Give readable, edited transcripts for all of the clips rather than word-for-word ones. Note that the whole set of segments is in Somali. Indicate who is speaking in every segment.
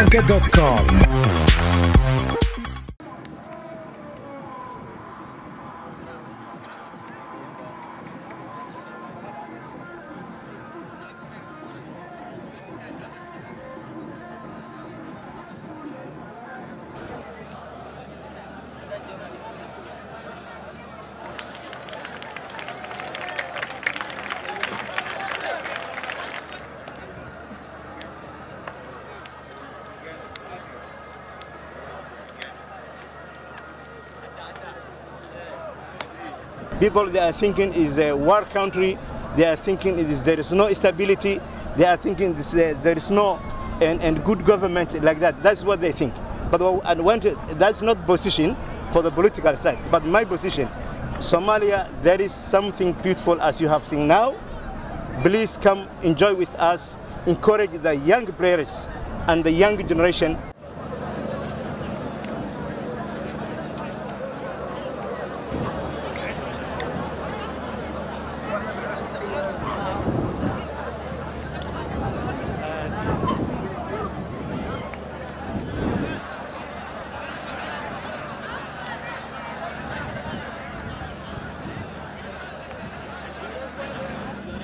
Speaker 1: Ajaanib.com.
Speaker 2: People, they are thinking is a war country. They are thinking there is no stability. They are thinking there is no and good government like that. That's what they think. But that's not position for the political side. But my position, Somalia, there is something beautiful as you have seen now. Please come enjoy with us. Encourage the young players and the young generation.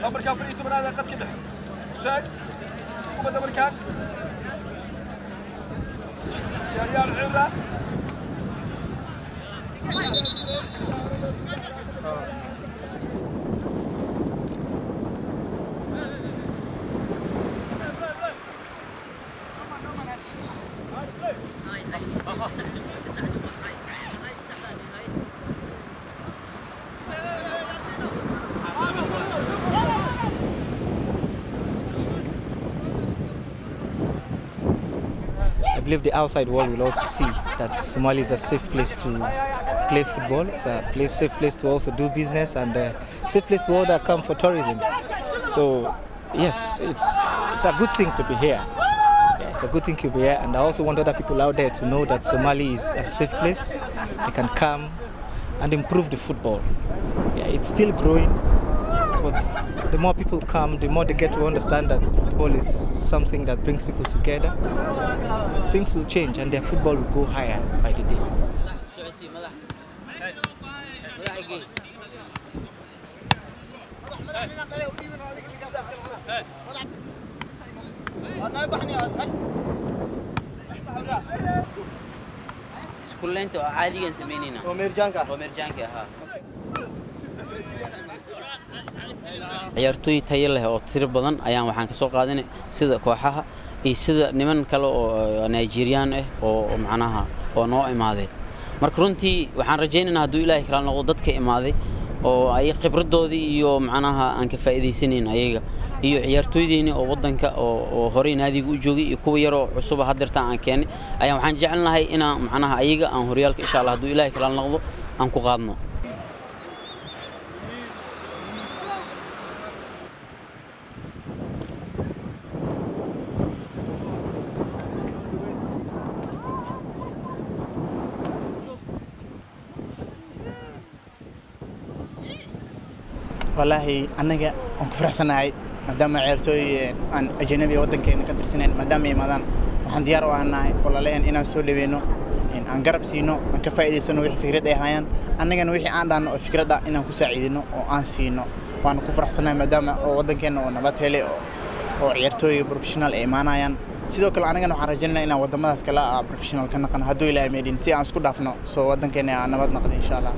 Speaker 3: أمريكان فريق من هذا قد كده شاك حكومة أمريكان يا ريال عيولا
Speaker 4: I believe the outside world will also see that Somalia is a safe place to play football. It's a safe place to also do business, and a safe place to all that come for tourism. So yes, it's a good thing to be here. Yeah, it's a good thing to be here, and I also want other people out there to know that Somalia is a safe place. They can come and improve the football. Yeah, it's still growing, but the more people come, the more they get to understand that football is something that brings people together. Things will change and their football will go higher by the day.
Speaker 5: كلنا عادي نسمينينا
Speaker 4: ومرجانكا
Speaker 5: ها ciyaartoy tayo leh oo tir badan ayaan waxaan ka soo qaadanay sida kooxaha iyo sida niman kale oo Nigerian ah oo macnaha oo noo imaaday marka runtii waxaan rajaynaynaa haduu Ilaahay kala noqdo dadka imaaday oo ay khibradoodii iyo macnaha aan ka faa'iideysaneen ayaga iyo ciyaartoydeena oo wadanka oo hore naadiga u joogay iyo kuwa yar oo cusub hadirta aan keenay ayaan waxaan jecelnahay inaan macnaha ayaga aan horyaalka insha Allah haduu Ilaahay kala noqdo aan ku qaadno
Speaker 6: والله أنا أنكفر حسناي مدام عيرتوي أن أجنبي ودن كين كدرسين مدام يمدان وحن ديار وأنا والله لين إنا سولي بينو إن أنقرب سينو أنكفايد سنو وحي فكرة هايان أنا جن وحي عندنا فكرة دا إنا كساعدينو وأن سينو وأنا كفر حسناي مدام ودن كين ونبات هلي أو عيرتوي بروفيشنال إيمانايان sidoo kale anaga waxaan rajaynaynaa in wadamadaas kala professional ka naqan haduu Ilaahay meedin si aan isku dhaafno soo wadankeena nabad noqdo insha Allah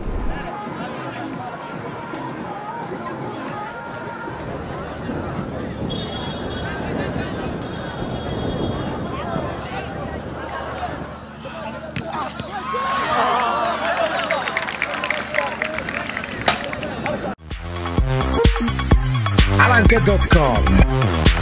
Speaker 1: Ajaanib.com.